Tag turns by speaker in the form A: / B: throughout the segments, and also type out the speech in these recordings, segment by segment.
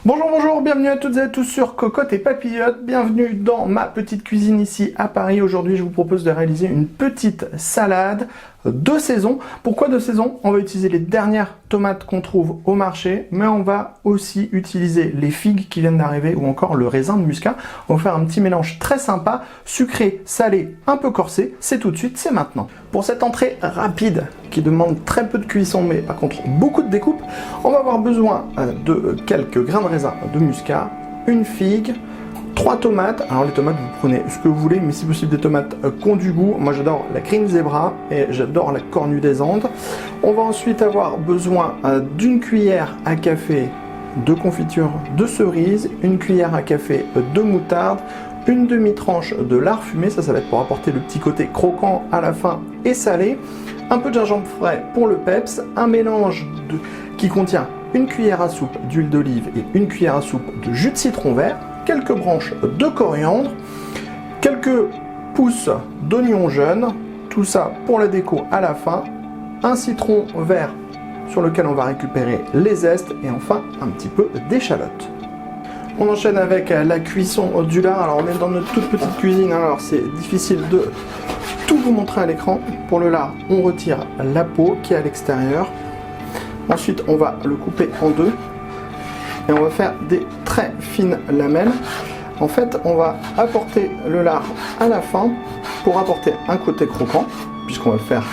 A: Bonjour, bonjour, bienvenue à toutes et à tous sur Cocotte et Papillote, bienvenue dans ma petite cuisine ici à Paris. Aujourd'hui je vous propose de réaliser une petite salade de saison. Pourquoi de saison? On va utiliser les dernières tomates qu'on trouve au marché, mais on va aussi utiliser les figues qui viennent d'arriver ou encore le raisin de muscat. On va faire un petit mélange très sympa, sucré, salé, un peu corsé. C'est tout de suite, c'est maintenant. Pour cette entrée rapide qui demande très peu de cuisson mais par contre beaucoup de découpe, on va avoir besoin de quelques grains de raisin de muscat, une figue, 3 tomates. Alors les tomates, vous prenez ce que vous voulez, mais si possible des tomates qui ont du goût. Moi j'adore la Green Zebra et j'adore la Cornue des Andes. On va ensuite avoir besoin d'une cuillère à café de confiture de cerise, une cuillère à café de moutarde, une demi-tranche de lard fumé, ça va être pour apporter le petit côté croquant à la fin et salé, un peu de gingembre frais pour le peps, un mélange qui contient une cuillère à soupe d'huile d'olive et une cuillère à soupe de jus de citron vert, quelques branches de coriandre, quelques pousses d'oignons jaunes, tout ça pour la déco à la fin, un citron vert sur lequel on va récupérer les zestes et enfin un petit peu d'échalote. On enchaîne avec la cuisson du lard. Alors on est dans notre toute petite cuisine, alors c'est difficile de tout vous montrer à l'écran. Pour le lard, on retire la peau qui est à l'extérieur. Ensuite, on va le couper en deux et on va faire des très fines lamelles. En fait, on va apporter le lard à la fin pour apporter un côté croquant, puisqu'on va le faire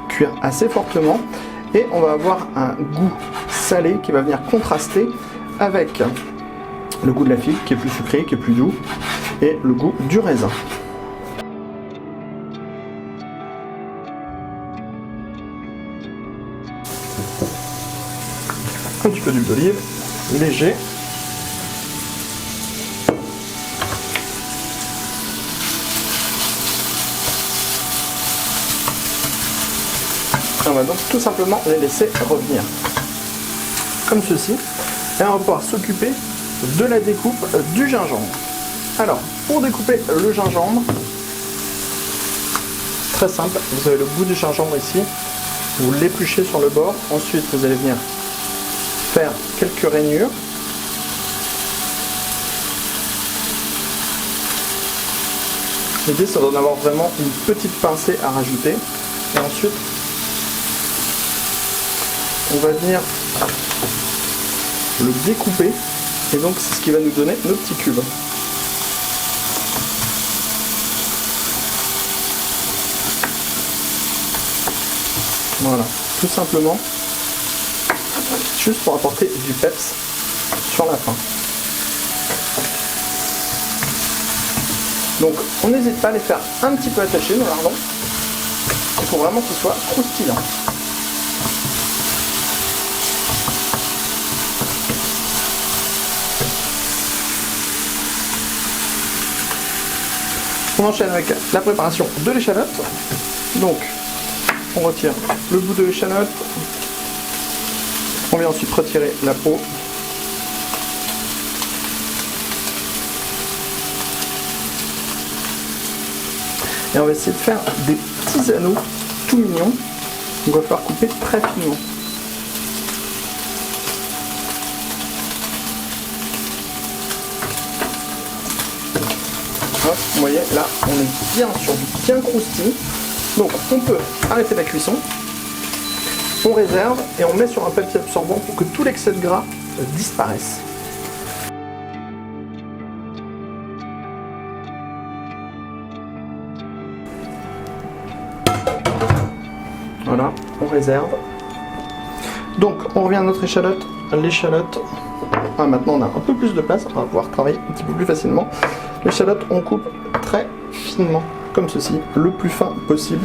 A: cuire assez fortement. Et on va avoir un goût salé qui va venir contraster avec le goût de la figue qui est plus sucré, qui est plus doux, et le goût du raisin. Un petit peu d'huile d'olive, léger. On va donc tout simplement les laisser revenir comme ceci. Et on va pouvoir s'occuper de la découpe du gingembre. Alors, pour découper le gingembre, très simple, vous avez le bout du gingembre ici, vous l'épluchez sur le bord, ensuite vous allez venir faire quelques rainures. L'idée c'est d'en avoir vraiment une petite pincée à rajouter. Et ensuite, on va venir le découper. Et donc c'est ce qui va nous donner nos petits cubes. Voilà, tout simplement, juste pour apporter du peps sur la fin. Donc on n'hésite pas à les faire un petit peu attacher nos lardons. Il faut vraiment qu'ils soient croustillants. On enchaîne avec la préparation de l'échalote. Donc, on retire le bout de l'échalote. On vient ensuite retirer la peau. Et on va essayer de faire des petits anneaux tout mignons. On va falloir couper très finement. Vous voyez, là, on est bien sur du bien croustillant. Donc, on peut arrêter la cuisson. On réserve et on met sur un papier absorbant pour que tout l'excès de gras disparaisse. Voilà, on réserve. Donc, on revient à notre échalote. L'échalote, maintenant on a un peu plus de place, on va pouvoir travailler un petit peu plus facilement. L'échalote, on coupe très finement, comme ceci, le plus fin possible.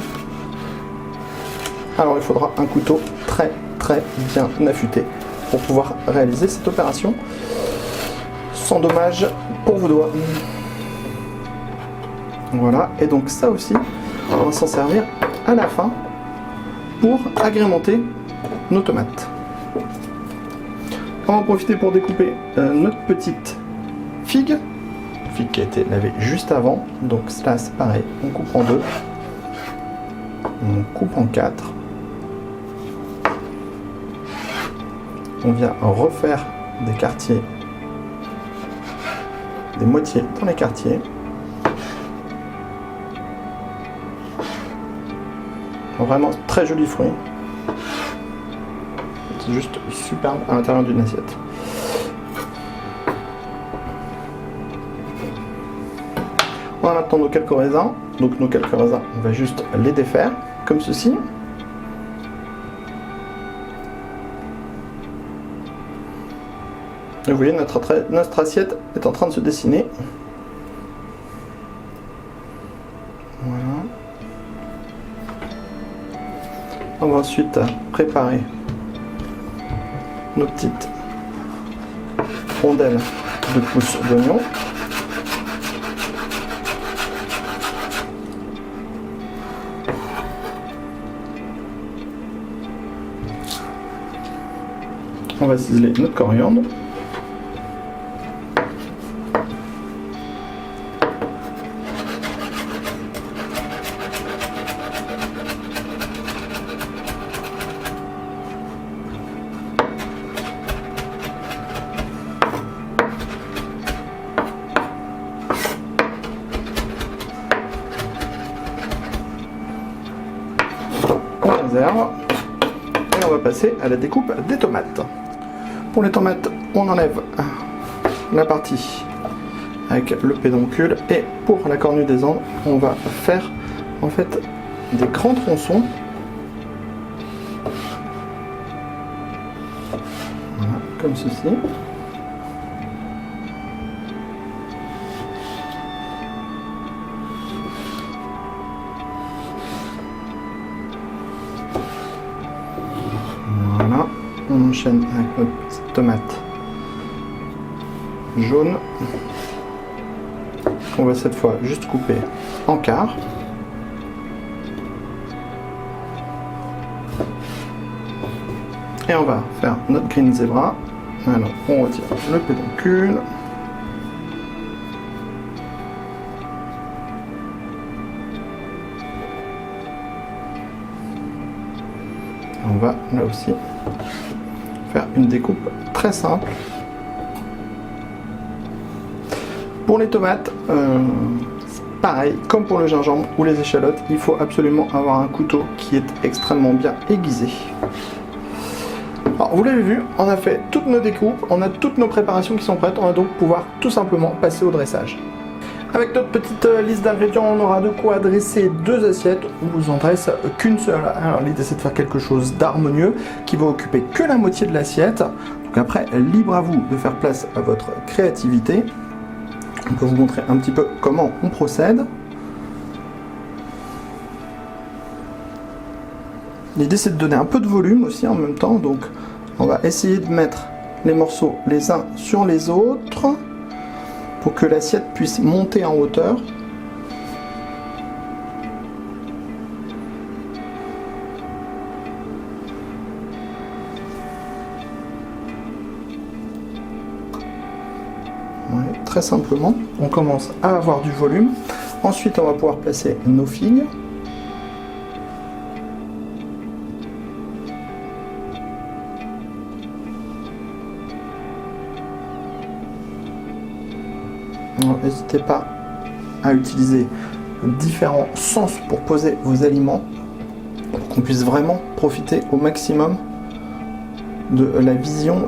A: Alors il faudra un couteau très bien affûté pour pouvoir réaliser cette opération sans dommage pour vos doigts. Voilà, et donc ça aussi, on va s'en servir à la fin pour agrémenter nos tomates. On va en profiter pour découper notre petite figue qui a été lavée juste avant. Donc là c'est pareil, on coupe en deux, on coupe en quatre, on vient refaire des quartiers des moitiés dans les quartiers. Vraiment très joli fruit. C'est juste superbe à l'intérieur d'une assiette. On a maintenant nos quelques raisins. Donc nos quelques raisins, on va juste les défaire comme ceci. Et vous voyez, notre assiette est en train de se dessiner. Voilà. On va ensuite préparer nos petites rondelles de pousses d'oignon. On va ciseler notre coriandre. On réserve et on va passer à la découpe des tomates. Pour les tomates, on enlève la partie avec le pédoncule et pour la cornue des angles, on va faire en fait des grands tronçons. Voilà, comme ceci. Voilà, on enchaîne avec notre petite tomate jaune. On va cette fois juste couper en quart. Et on va faire notre green zebra. Alors, on retire le pédoncule. On va là aussi faire une découpe très simple. Pour les tomates, pareil, comme pour le gingembre ou les échalotes, il faut absolument avoir un couteau qui est extrêmement bien aiguisé. Alors, vous l'avez vu, on a fait toutes nos découpes, on a toutes nos préparations qui sont prêtes, on va donc pouvoir tout simplement passer au dressage. Avec notre petite liste d'ingrédients, on aura de quoi dresser deux assiettes. On vous en dresse qu'une seule. Alors l'idée c'est de faire quelque chose d'harmonieux qui va occuper que la moitié de l'assiette. Donc après, libre à vous de faire place à votre créativité. On peut vous montrer un petit peu comment on procède. L'idée c'est de donner un peu de volume aussi en même temps. Donc on va essayer de mettre les morceaux les uns sur les autres pour que l'assiette puisse monter en hauteur. Ouais, très simplement, on commence à avoir du volume. Ensuite, on va pouvoir placer nos figues. N'hésitez pas à utiliser différents sens pour poser vos aliments, pour qu'on puisse vraiment profiter au maximum de la vision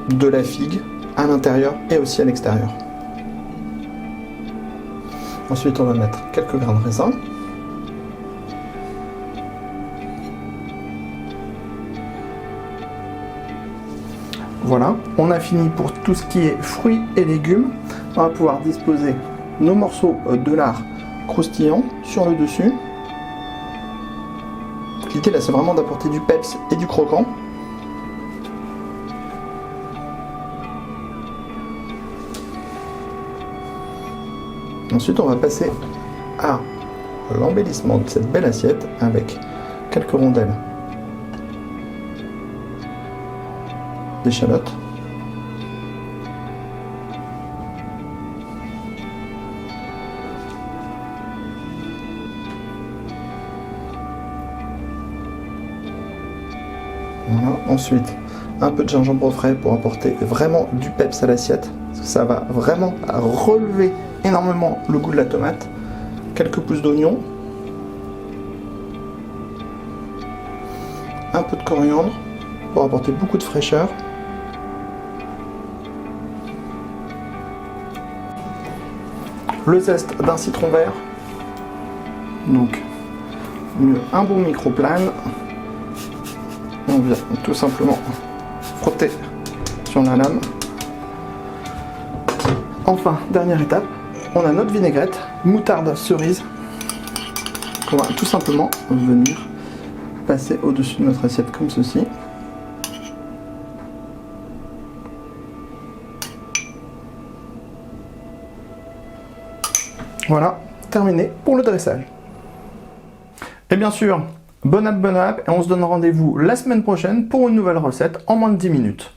A: de la figue à l'intérieur et aussi à l'extérieur. Ensuite, on va mettre quelques grains de raisin. Voilà, on a fini pour tout ce qui est fruits et légumes. On va pouvoir disposer nos morceaux de lard croustillant sur le dessus. L'idée là, c'est vraiment d'apporter du peps et du croquant. Ensuite, on va passer à l'embellissement de cette belle assiette avec quelques rondelles d'échalotes. Voilà. Ensuite, un peu de gingembre frais pour apporter vraiment du peps à l'assiette. Parce que ça va vraiment relever énormément le goût de la tomate. Quelques pousses d'oignon. Un peu de coriandre pour apporter beaucoup de fraîcheur. Le zeste d'un citron vert. Donc, un bon microplane. On vient tout simplement frotter sur la lame. Enfin, dernière étape, on a notre vinaigrette, moutarde cerise, qu'on va tout simplement venir passer au-dessus de notre assiette comme ceci. Voilà, terminé pour le dressage. Et bien sûr, bon app, et on se donne rendez-vous la semaine prochaine pour une nouvelle recette en moins de 10 minutes.